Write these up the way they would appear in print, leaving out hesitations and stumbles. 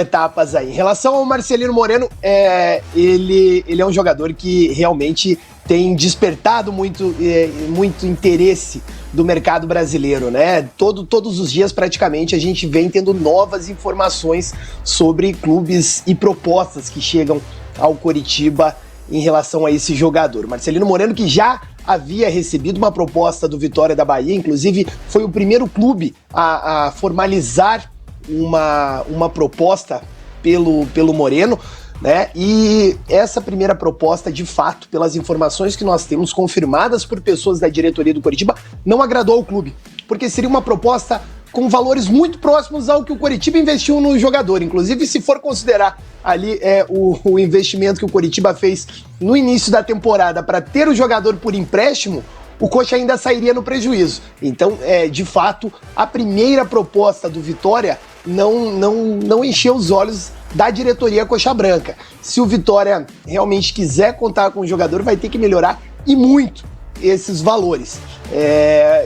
etapas aí. Em relação ao Marcelino Moreno, ele é um jogador que realmente tem despertado muito interesse do mercado brasileiro, né? Todos os dias, praticamente, a gente vem tendo novas informações sobre clubes e propostas que chegam ao Coritiba em relação a esse jogador. Marcelino Moreno, que já havia recebido uma proposta do Vitória da Bahia, inclusive foi o primeiro clube a formalizar uma proposta pelo Moreno, né? E essa primeira proposta, de fato, pelas informações que nós temos confirmadas por pessoas da diretoria do Coritiba, não agradou ao clube, porque seria uma proposta com valores muito próximos ao que o Coritiba investiu no jogador. Inclusive, se for considerar ali o investimento que o Coritiba fez no início da temporada para ter o jogador por empréstimo, o Coxa ainda sairia no prejuízo. Então, de fato, a primeira proposta do Vitória não encheu os olhos da diretoria Coxa Branca. Se o Vitória realmente quiser contar com o jogador, vai ter que melhorar e muito esses valores.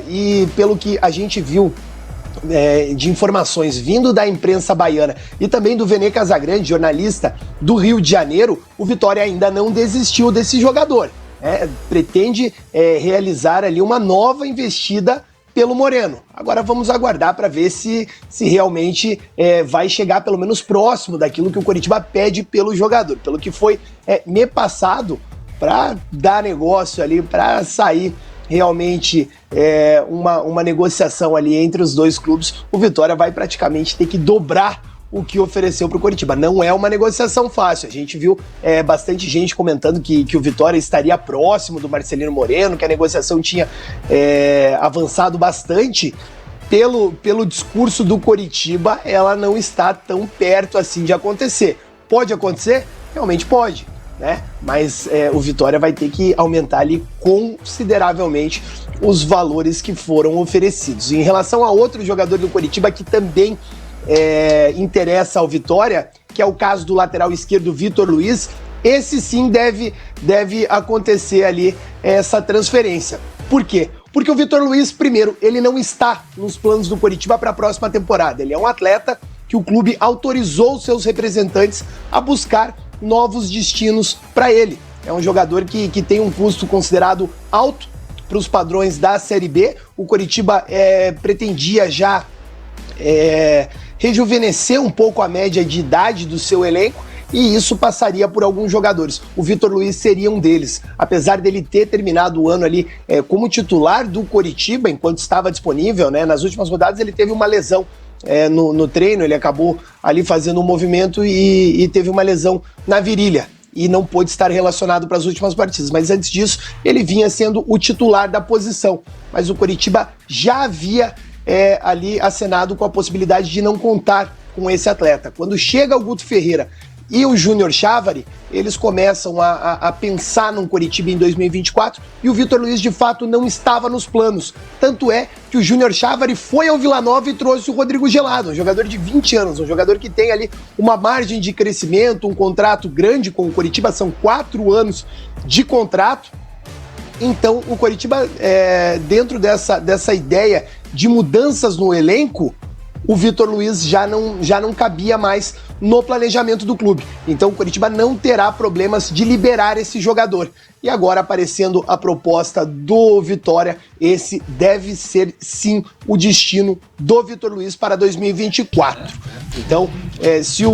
E pelo que a gente viu de informações vindo da imprensa baiana e também do Vene Casagrande, jornalista do Rio de Janeiro, o Vitória ainda não desistiu desse jogador. Pretende realizar ali uma nova investida pelo Moreno. Agora vamos aguardar para ver se realmente vai chegar pelo menos próximo daquilo que o Coritiba pede pelo jogador, pelo que foi me passado para dar negócio ali, para sair realmente uma negociação ali entre os dois clubes. O Vitória vai praticamente ter que dobrar o que ofereceu para o Coritiba. Não é uma negociação fácil. A gente viu bastante gente comentando que o Vitória estaria próximo do Marcelino Moreno, que a negociação tinha avançado bastante. Pelo discurso do Coritiba, ela não está tão perto assim de acontecer. Pode acontecer? Realmente pode, né? Mas o Vitória vai ter que aumentar ali consideravelmente os valores que foram oferecidos. Em relação a outro jogador do Coritiba que também interessa ao Vitória, que é o caso do lateral esquerdo Vitor Luiz, esse sim deve acontecer ali essa transferência. Por quê? Porque o Vitor Luiz, primeiro, ele não está nos planos do Coritiba para a próxima temporada. Ele é um atleta que o clube autorizou seus representantes a buscar novos destinos para ele. É um jogador que tem um custo considerado alto para os padrões da Série B. O Coritiba pretendia já rejuvenescer um pouco a média de idade do seu elenco, e isso passaria por alguns jogadores. O Vitor Luiz seria um deles. Apesar dele ter terminado o ano ali como titular do Coritiba, enquanto estava disponível, né, nas últimas rodadas ele teve uma lesão no treino, ele acabou ali fazendo um movimento e teve uma lesão na virilha e não pôde estar relacionado para as últimas partidas. Mas antes disso, ele vinha sendo o titular da posição. Mas o Coritiba já havia ali acenado com a possibilidade de não contar com esse atleta. Quando chega o Guto Ferreira e o Júnior Chávari, eles começam a pensar num Coritiba em 2024 e o Vitor Luiz de fato não estava nos planos. Tanto é que o Júnior Chávari foi ao Vila Nova e trouxe o Rodrigo Gelado, um jogador de 20 anos, um jogador que tem ali uma margem de crescimento, um contrato grande com o Coritiba, são 4 anos de contrato. Então o Coritiba, dentro dessa ideia de mudanças no elenco, o Vitor Luiz já não cabia mais no planejamento do clube. Então o Coritiba não terá problemas de liberar esse jogador. E agora, aparecendo a proposta do Vitória, esse deve ser sim o destino do Vitor Luiz para 2024. Então, se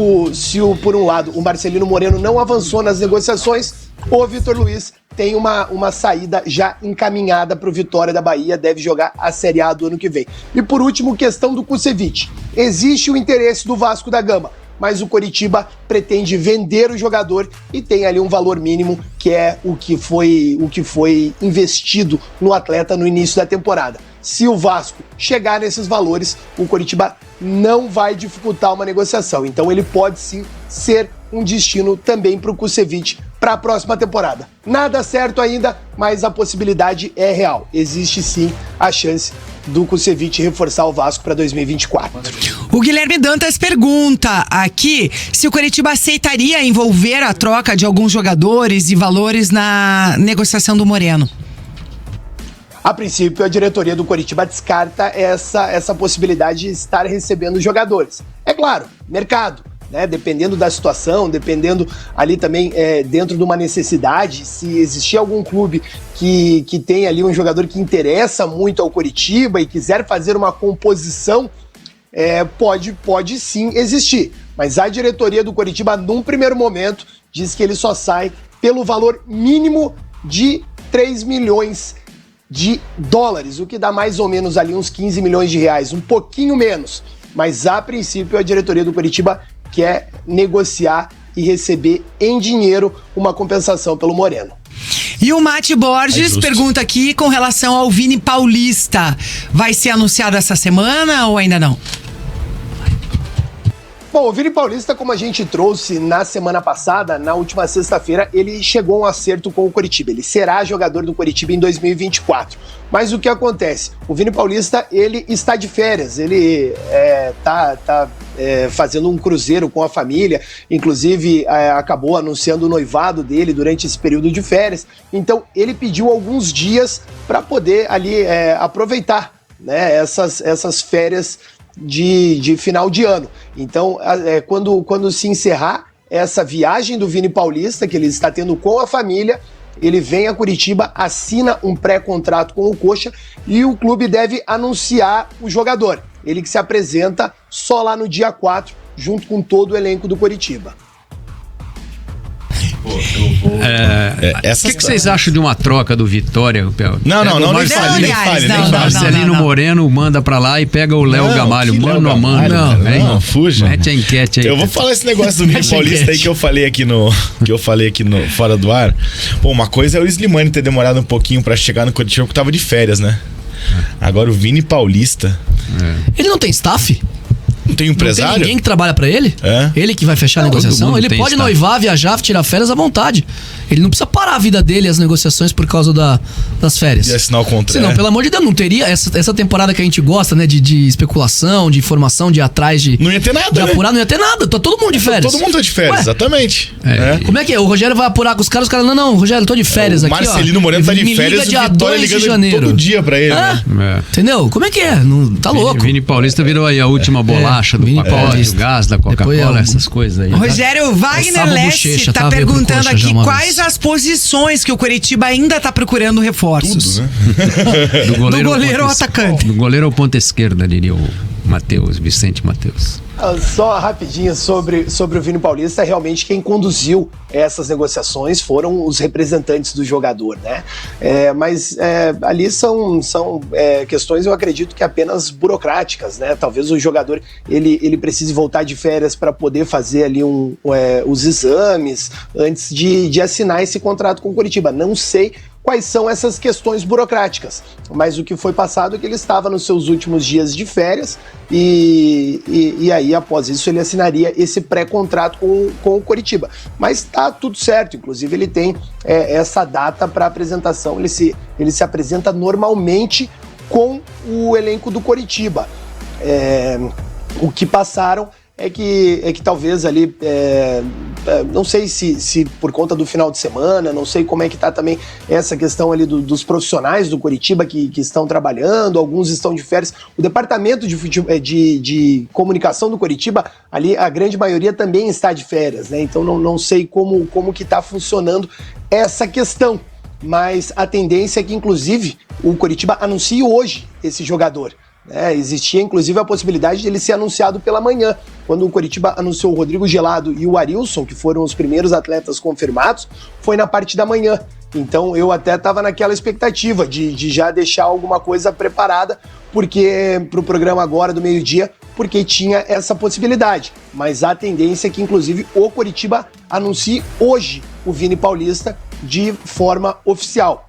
por um lado o Marcelino Moreno não avançou nas negociações, o Vitor Luiz tem uma saída já encaminhada para o Vitória da Bahia, deve jogar a Série A do ano que vem. E por último, questão do Kusevich. Existe o interesse do Vasco da Gama, mas o Coritiba pretende vender o jogador e tem ali um valor mínimo, que é o que foi investido no atleta no início da temporada. Se o Vasco chegar nesses valores, o Coritiba não vai dificultar uma negociação. Então ele pode sim ser um destino também para o Kusevich para a próxima temporada. Nada certo ainda, mas a possibilidade é real. Existe sim a chance do Kusevich reforçar o Vasco para 2024. O Guilherme Dantas pergunta aqui se o Coritiba aceitaria envolver a troca de alguns jogadores e valores na negociação do Moreno. A princípio, a diretoria do Coritiba descarta essa possibilidade de estar recebendo jogadores. É claro, mercado. né? Dependendo da situação, dependendo ali também dentro de uma necessidade, se existir algum clube que tem ali um jogador que interessa muito ao Coritiba e quiser fazer uma composição, pode sim existir. Mas a diretoria do Coritiba, num primeiro momento, diz que ele só sai pelo valor mínimo de 3 milhões de dólares, o que dá mais ou menos ali uns 15 milhões de reais, um pouquinho menos. Mas a princípio a diretoria do Coritiba quer negociar e receber em dinheiro uma compensação pelo Moreno. E o Mate Borges pergunta aqui com relação ao Vini Paulista. Vai ser anunciado essa semana ou ainda não? Bom, o Vini Paulista, como a gente trouxe na semana passada, na última sexta-feira, ele chegou a um acerto com o Coritiba. Ele será jogador do Coritiba em 2024. Mas o que acontece? O Vini Paulista, ele está de férias. Ele tá fazendo um cruzeiro com a família. Inclusive, acabou anunciando o noivado dele durante esse período de férias. Então, ele pediu alguns dias para poder ali aproveitar, né, essas férias de final de ano. Então, quando se encerrar essa viagem do Vini Paulista, que ele está tendo com a família, ele vem a Curitiba, assina um pré-contrato com o Coxa e o clube deve anunciar o jogador. Ele que se apresenta só lá no dia 4, junto com todo o elenco do Coritiba. O que vocês acham de uma troca do Vitória? Não, nem fale. Marcelino Moreno manda pra lá e pega o Léo Gamalho, mano a mano. Não, fuja. Mete a enquete aí. Eu vou falar esse negócio do Vini Paulista aí que eu falei aqui no Fora do Ar. Pô, uma coisa é o Slimani ter demorado um pouquinho pra chegar no Coritiba porque tava de férias, né? Agora o Vini Paulista. Ele não tem staff? Não tem empresário? Não tem ninguém que trabalha pra ele? Ele que vai fechar a negociação? Ele pode noivar, viajar, tirar férias à vontade. Ele não precisa parar a vida dele, as negociações, por causa das férias. E assinar o contrato. Senão, pelo amor de Deus, não teria essa temporada que a gente gosta, né? De especulação, de informação, de ir atrás de... Não ia ter nada, de apurar, não ia ter nada. Tá todo mundo de férias. Todo mundo tá de férias, exatamente. Como é que é? O Rogério vai apurar com os caras não, Rogério, eu tô de férias aqui, Marcelino Moreno tá de férias e o Vitória ligando todo dia pra ele, né? Entendeu? Como é que é? Tá louco. Vini Paulista virou aí a última bolacha do pacote, o gás da Coca-Cola, essas coisas aí. Rogério Wagner Leste tá perguntando aqui quais as posições que o Coritiba ainda tá procurando reforços. Tudo, né? Do goleiro ao atacante. Do goleiro ao ponta esquerda, diria o Vicente Matheus. Só rapidinho sobre o Vini Paulista, realmente quem conduziu essas negociações foram os representantes do jogador, né? Mas ali são questões, eu acredito que apenas burocráticas, né? Talvez o jogador ele precise voltar de férias para poder fazer ali os exames antes de assinar esse contrato com o Coritiba. Não sei quais são essas questões burocráticas, mas o que foi passado é que ele estava nos seus últimos dias de férias e aí após isso ele assinaria esse pré-contrato com o Coritiba. Mas tá tudo certo, inclusive ele tem essa data para apresentação, ele se apresenta normalmente com o elenco do Coritiba. O que passaram é que talvez ali, não sei se por conta do final de semana, não sei como é que tá também essa questão ali dos profissionais do Coritiba que estão trabalhando, alguns estão de férias. O departamento de comunicação do Coritiba, ali a grande maioria também está de férias, né? Então não sei como que tá funcionando essa questão, mas a tendência é que inclusive o Coritiba anuncie hoje esse jogador. Existia inclusive a possibilidade de ele ser anunciado pela manhã. Quando o Coritiba anunciou o Rodrigo Gelado e o Arilson, que foram os primeiros atletas confirmados, foi na parte da manhã. Então eu até estava naquela expectativa de já deixar alguma coisa preparada para o programa agora do meio-dia, porque tinha essa possibilidade. Mas a tendência é que inclusive o Coritiba anuncie hoje o Vini Paulista de forma oficial.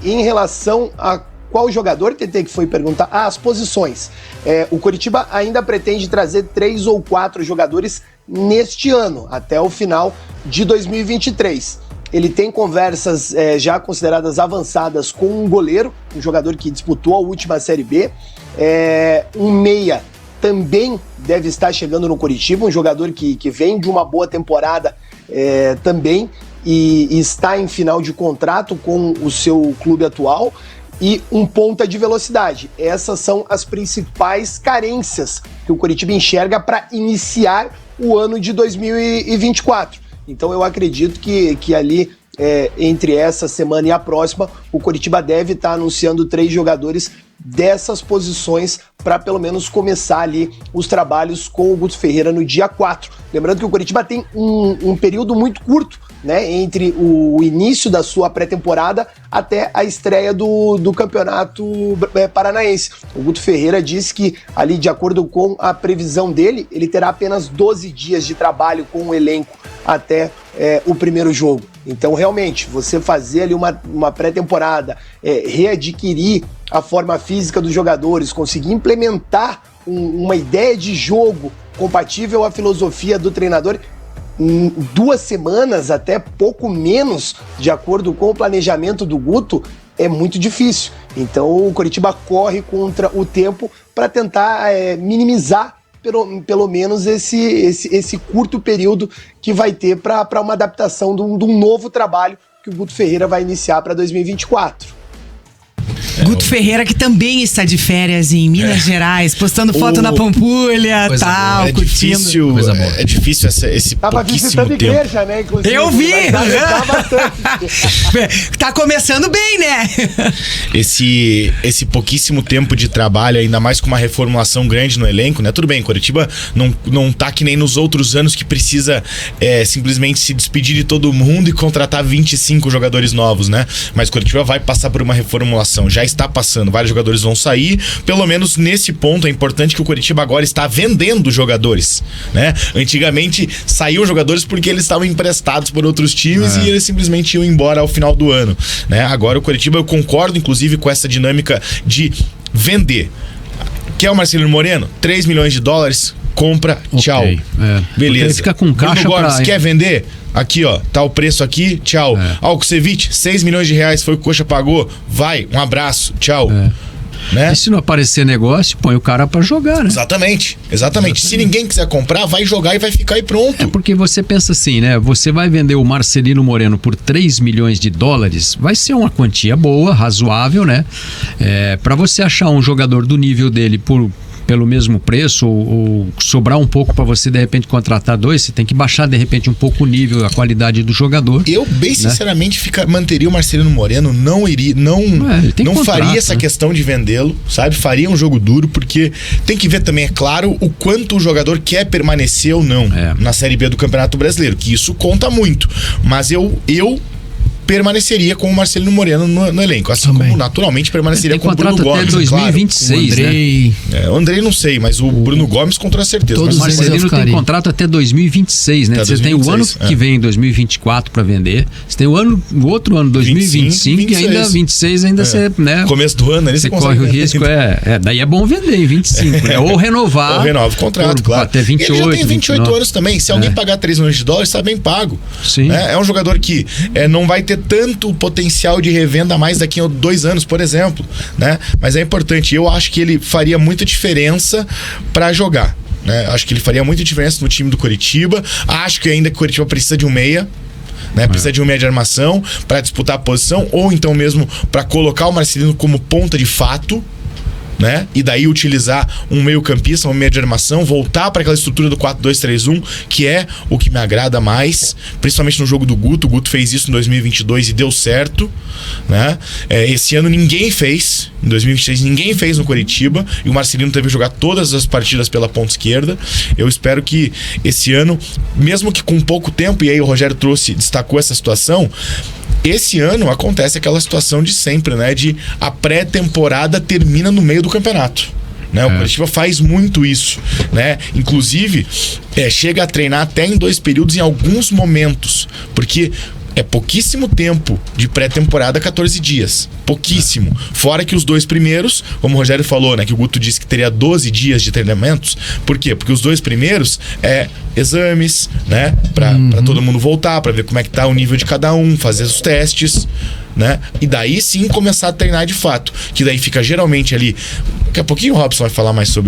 Em relação a qual jogador que foi perguntar? As posições. O Coritiba ainda pretende trazer 3 ou 4 jogadores neste ano, até o final de 2023. Ele tem conversas já consideradas avançadas com um goleiro, um jogador que disputou a última Série B. Um meia também deve estar chegando no Coritiba, um jogador que vem de uma boa temporada também e está em final de contrato com o seu clube atual. e um ponta de velocidade. Essas são as principais carências que o Coritiba enxerga para iniciar o ano de 2024. Então eu acredito que ali, entre essa semana e a próxima, o Coritiba deve estar anunciando 3 jogadores dessas posições para pelo menos começar ali os trabalhos com o Guto Ferreira no dia 4. Lembrando que o Coritiba tem um período muito curto, né, entre o início da sua pré-temporada até a estreia do Campeonato Paranaense. O Guto Ferreira disse que ali, de acordo com a previsão dele, ele terá apenas 12 dias de trabalho com o elenco até o primeiro jogo. Então, realmente, você fazer ali uma pré-temporada, readquirir a forma física dos jogadores, conseguir implementar uma ideia de jogo compatível à filosofia do treinador em 2 semanas, até pouco menos, de acordo com o planejamento do Guto, é muito difícil. Então o Coritiba corre contra o tempo para tentar minimizar pelo menos esse curto período que vai ter para uma adaptação de um novo trabalho que o Guto Ferreira vai iniciar para 2024. Guto Ferreira, que também está de férias em Minas Gerais, postando foto na Pampulha, tal, curtindo. É difícil esse tava visitando tempo. Igreja, né? Inclusive, eu vi! Tá começando bem, né? Esse pouquíssimo tempo de trabalho, ainda mais com uma reformulação grande no elenco, né? Tudo bem, Coritiba não tá que nem nos outros anos que precisa simplesmente se despedir de todo mundo e contratar 25 jogadores novos, né? Mas Coritiba vai passar por uma reformulação, já está passando, vários jogadores vão sair. Pelo menos nesse ponto é importante que o Coritiba agora está vendendo jogadores, né? Antigamente saíam jogadores porque eles estavam emprestados por outros times e eles simplesmente iam embora ao final do ano, né? Agora o Coritiba, eu concordo inclusive com essa dinâmica de vender. Quer o Marcelino Moreno? 3 milhões de dólares, compra, tchau. Beleza. Fica com caixa. Bruno Gomes, quer vender? Aqui, ó, tá o preço aqui, tchau. Alkusevic, 6 milhões de reais foi o que o Coxa pagou. Vai, um abraço, tchau. Né? E se não aparecer negócio, põe o cara pra jogar, né? Exatamente. Se ninguém quiser comprar, vai jogar e vai ficar aí pronto. É porque você pensa assim, né? Você vai vender o Marcelino Moreno por 3 milhões de dólares, vai ser uma quantia boa, razoável, né? Pra você achar um jogador do nível dele pelo mesmo preço ou sobrar um pouco para você de repente contratar 2, você tem que baixar de repente um pouco o nível, a qualidade do jogador. Eu bem sinceramente manteria o Marcelino Moreno, não faria essa questão de vendê-lo, sabe? Faria um jogo duro, porque tem que ver também, é claro, o quanto o jogador quer permanecer ou não na Série B do Campeonato Brasileiro, que isso conta muito. Mas eu permaneceria com o Marcelino Moreno no elenco, assim como naturalmente permaneceria com o Bruno Gomes. Até 2026, claro, né? O Andrei não sei, mas o Bruno Gomes com toda certeza. O Marcelino tem contrato até 2026, né? Até você 2026, tem o ano que vem, 2024, para vender. Você tem o outro ano, 2025, 25, e ainda 26 ainda você, né? Começo do ano, ali você corre o risco, daí é bom vender em 25, né? Ou renovar. Ou renova o contrato, claro. Até 28, ele já tem 28 anos também. Se alguém pagar 3 milhões de dólares, está bem pago. Sim. Né? É um jogador que não vai ter tanto potencial de revenda mais daqui a 2 anos, por exemplo, né? Mas é importante. Eu acho que ele faria muita diferença para jogar, né? Acho que ele faria muita diferença no time do Coritiba. Acho que ainda que o Coritiba precisa de um meia, né? Precisa de um meia de armação para disputar a posição, ou então mesmo para colocar o Marcelino como ponta de fato, né? E daí utilizar um meio-campista, uma meia de armação, voltar para aquela estrutura do 4-2-3-1, que é o que me agrada mais, principalmente no jogo do Guto. O Guto fez isso em 2022 e deu certo, né? Esse ano ninguém fez, em 2023 ninguém fez no Coritiba, e o Marcelino teve que jogar todas as partidas pela ponta esquerda. Eu espero que esse ano, mesmo que com pouco tempo, e aí o Rogério destacou essa situação, esse ano acontece aquela situação de sempre, né? De a pré-temporada termina no meio do campeonato, né? O Coritiba faz muito isso, né? Inclusive, chega a treinar até em 2 períodos em alguns momentos, porque é pouquíssimo tempo de pré-temporada, 14 dias. Pouquíssimo. Fora que os 2 primeiros, como o Rogério falou, né? Que o Guto disse que teria 12 dias de treinamentos. Por quê? Porque os 2 primeiros exames, né? Pra todo mundo voltar, pra ver como é que tá o nível de cada um, fazer os testes, né? E daí sim começar a treinar de fato. Que daí fica geralmente ali. Daqui a pouquinho o Robson vai falar mais sobre